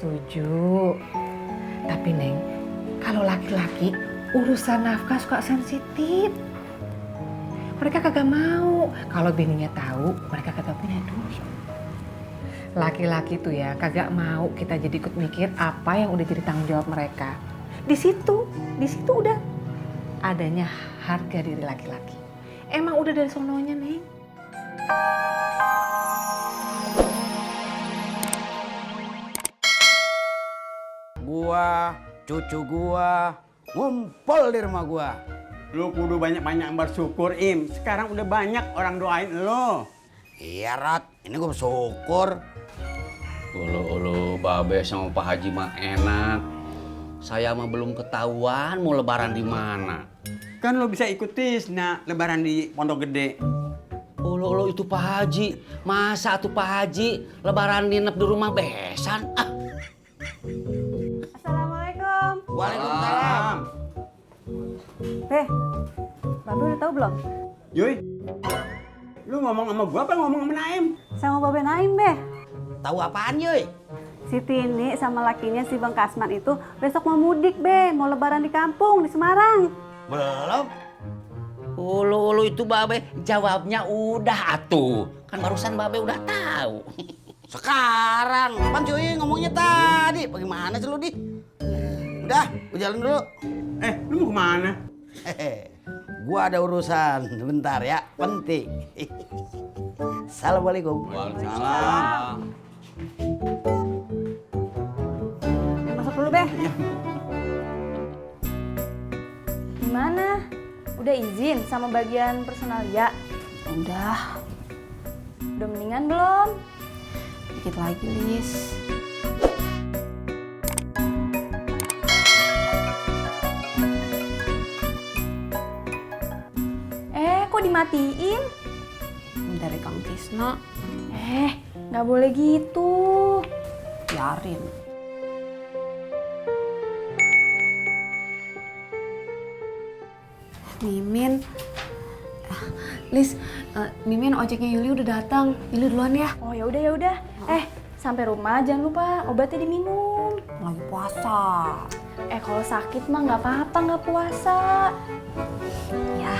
setuju. Tapi Neng, kalau laki-laki urusan nafkah suka sensitif. Mereka kagak mau kalau bininya tahu mereka kagak punya duit. Laki-laki tuh ya kagak mau kita jadi ikut mikir apa yang udah jadi tanggung jawab mereka. Di situ udah adanya harga diri laki-laki. Emang udah dari sononya, Neng. Gua, cucu gua, ngumpul di rumah gua. Lu kudu banyak-banyak bersyukur, Im. Sekarang udah banyak orang doain lo. Iya, Rat. Ini gua bersyukur. Ulu Babe sama Pak Haji mah enak. Saya mah belum ketahuan mau lebaran di mana. Kan lo bisa ikut Tisna lebaran di Pondok Gede. Ulu itu Pak Haji. Masa tuh Pak Haji lebaran nginep di rumah besan? Ah. Assalamualaikum. Waalaikumsalam. Babe udah tahu belum? Yoi, lu ngomong sama gua apa ngomong sama Naim? Sama Babe Naim, Be. Tahu apaan, Yuy? Si Tini sama lakinya si Bang Kasman itu besok mau mudik, Be. Mau lebaran di kampung, di Semarang. Belum. Ulu itu Babe jawabnya udah atuh. Kan barusan Babe udah tahu. Sekarang. Pan cuy ngomongnya tadi. Bagaimana sih lu, Di? Udah, gua jalan dulu. Lu mau kemana? Hehe. Gua ada urusan. Bentar ya, penting. Assalamualaikum. Waalaikumsalam. Masuk dulu, Be. Gimana? Udah izin sama bagian personalia? Udah. Udah mendingan belum? Dikit lagi, Lis. Kok dimatiin? Dari Kang Tisna. Nggak boleh gitu. Biarin. Mimin, Lis, Mimin ojeknya Yuli udah datang. Yuli duluan ya. Oh ya udah. Sampai rumah jangan lupa obatnya diminum. Lagi puasa. Kalau sakit mah nggak apa-apa nggak puasa. Ya.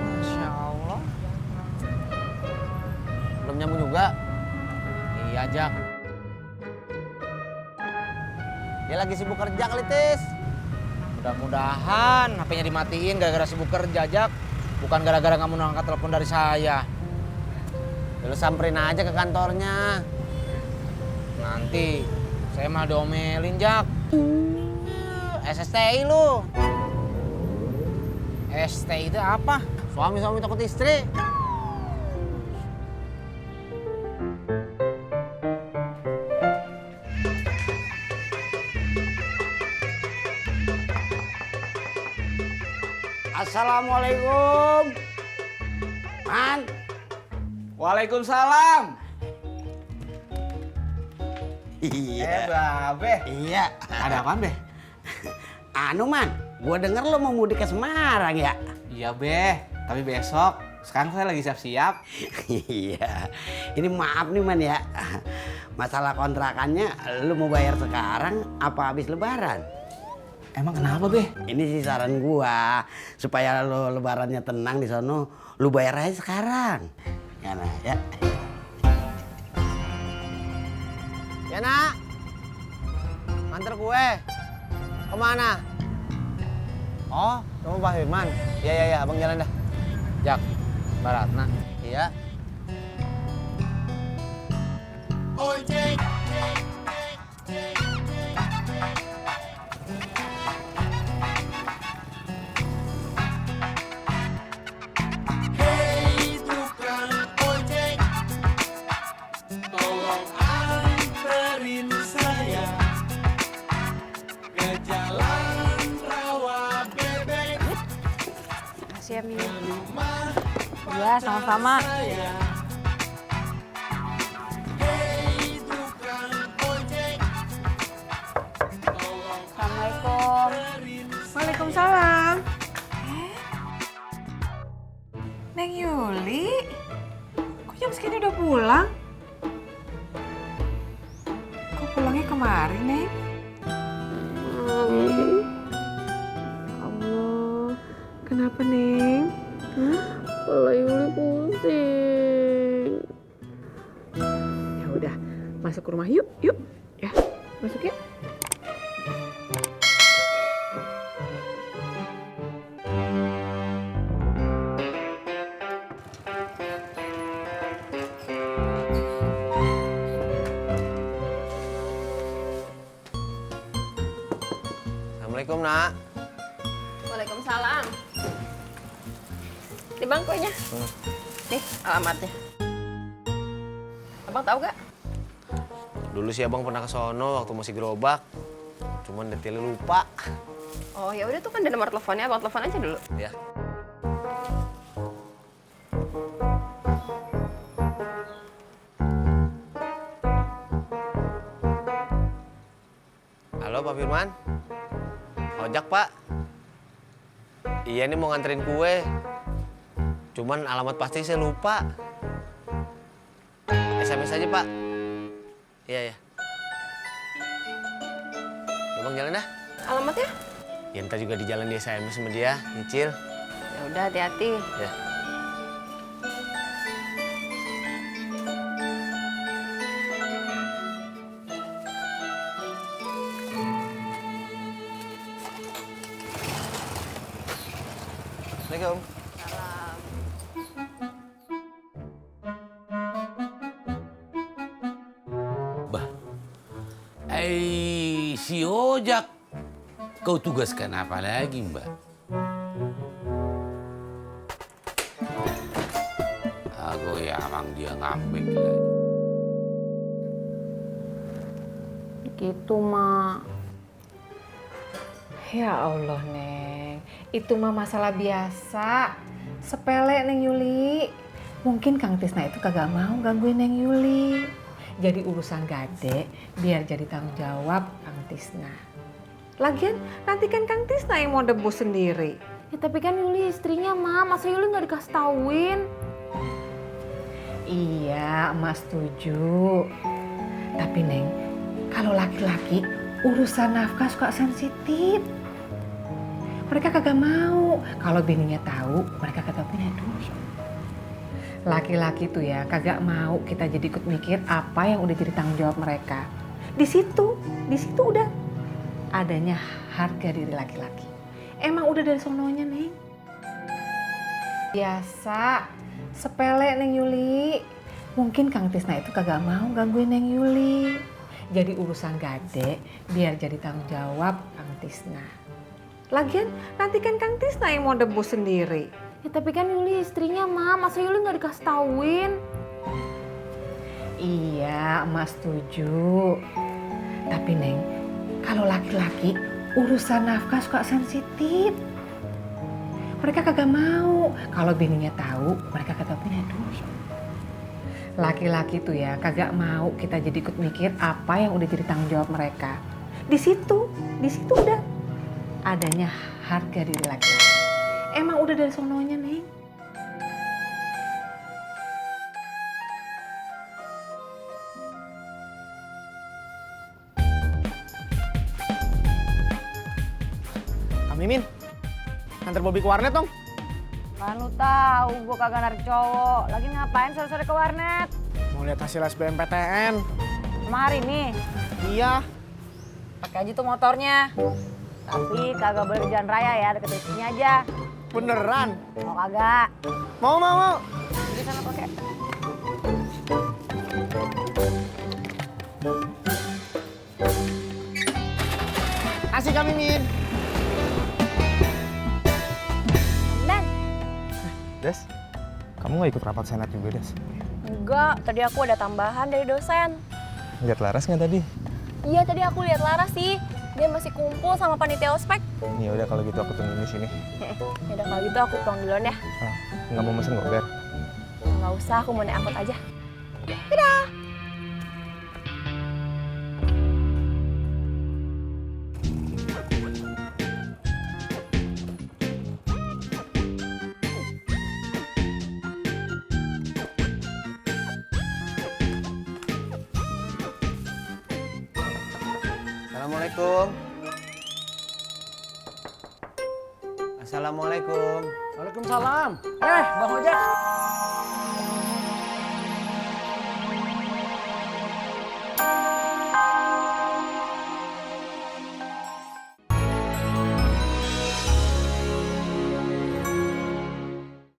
Masya Allah. Belum nyambung juga? Iya, Jak. Dia lagi sibuk kerja kali, Tis. Mudah-mudahan HP-nya dimatiin gara-gara sibuk kerja, Jak. Bukan gara-gara nggak mau angkat telepon dari saya. Lu samperin aja ke kantornya. Nanti saya malah diomelin, Jak. SSTI lu. STI itu apa? Suami takut istri. Assalamualaikum. Man. Waalaikumsalam. Iya. Babe. Iya. Ada apaan, Be? Anu, Man. Gua denger lo mau mudik ke Semarang ya? Iya, Be. Tapi besok. Sekarang saya lagi siap-siap. Iya. Ini maaf nih, Man ya. Masalah kontrakannya lu mau bayar sekarang apa habis lebaran? Emang kenapa, Be? Ini sih saran gua supaya lo lebarannya tenang di sono, lu bayar aja sekarang. Ya, nah, ya. Ya, Nak. Antar kue. Kemana? Oh, kamu Pak Firman. Iya, abang jalan dah. Jak, Baratna. Iya. Ojek. Hei tukang ojek, tolong anterin saya ke jalan rawa bebek. Makasih ya, Min. Rumah Iya, sama-sama. saya. Hei tukang ojek, tolong Assalamualaikum. anterin Waalaikumsalam. Neng Yuli, kok jam segini udah pulang? pulangnya kemarin, Neng? Allah, kenapa, Neng? Kepala Yuli pusing. Ya udah, masuk ke rumah yuk, yuk. Ya, masuk yuk. Assalamualaikum, Nak. Waalaikumsalam. Di bangkunya. Nih alamatnya. Abang tahu gak? Dulu sih abang pernah ke sono waktu masih gerobak. Cuman detailnya lupa. Oh ya udah tuh kan ada nomor teleponnya, abang telepon aja dulu. Ya. Halo Pak Firman. Ojak Pak. Iya nih mau nganterin kue. Cuman alamat pasti saya lupa. SMS aja Pak. Iya ya. Abang jalan dah. Alamatnya? Ya ntar juga di jalan di SMS sama dia, nyicil. Ya udah hati-hati. Ya. Assalamualaikum. Si Ojak, kau tugaskan apa lagi, Mbak? Aku ya emang dia ngambek lagi. Gitu, Mak. Ya Allah, Neng. Itu mah masalah biasa. Sepele, Neng Yuli. Mungkin Kang Tisna itu kagak mau gangguin Neng Yuli. Jadi urusan gade, biar jadi tanggung jawab Kang Tisna. Lagian nanti kan Kang Tisna yang mau debus sendiri. Ya tapi kan Yuli istrinya, Mak. Masa Yuli nggak dikasih tauin? Iya, Emak setuju. Tapi Neng, kalau laki-laki urusan nafkah suka sensitif. Mereka kagak mau. Kalau bininya tahu, mereka kagak punya duit. Laki-laki tuh ya kagak mau kita jadi ikut mikir apa yang udah jadi tanggung jawab mereka. Di situ udah adanya harga diri laki-laki. Emang udah dari sononya, Neng. Biasa, sepele Neng Yuli. Mungkin Kang Tisna itu kagak mau gangguin Neng Yuli. Jadi urusan gade biar jadi tanggung jawab Kang Tisna. Lagian nanti kan Kang Tisna yang mau debus sendiri. Ya tapi kan Yuli istrinya, Mak. Masa Yuli nggak dikasih tauin? Iya, Emak setuju. Tapi Neng, kalau laki-laki urusan nafkah suka sensitif. Mereka kagak mau. Kalau bininya tahu, mereka kagak punya duit. Laki-laki tuh ya kagak mau kita jadi ikut mikir apa yang udah jadi tanggung jawab mereka. Di situ udah adanya harga diri laki-laki. Emang udah dari sononya, Neng. Kang Mimin, antar Bobby ke warnet dong. Kan lu tahu gua kagak narik cowok. Lagi ngapain sore-sore ke warnet? Mau lihat hasil SBMPTN. Emang hari ini? Iya. Pakai aja tuh motornya. Tapi kagak boleh di jalan raya ya, deket sini aja. Beneran? Mau kagak? Mau. Jadi sana pakai. Asik Kang Mimin. Dan Des, kamu nggak ikut rapat senat juga, Des? Enggak, tadi aku ada tambahan dari dosen. Lihat Laras nggak tadi? Iya, tadi aku lihat Laras sih. Dia masih kumpul sama panitia ospek. Ya udah kalau gitu aku tungguin di sini. Ya udah kalau gitu aku pulang duluan ya. Ah, nggak mau mesen gober? Nggak usah, aku mau naik angkot aja. Assalamualaikum. Assalamualaikum. Waalaikumsalam. Bang ojek.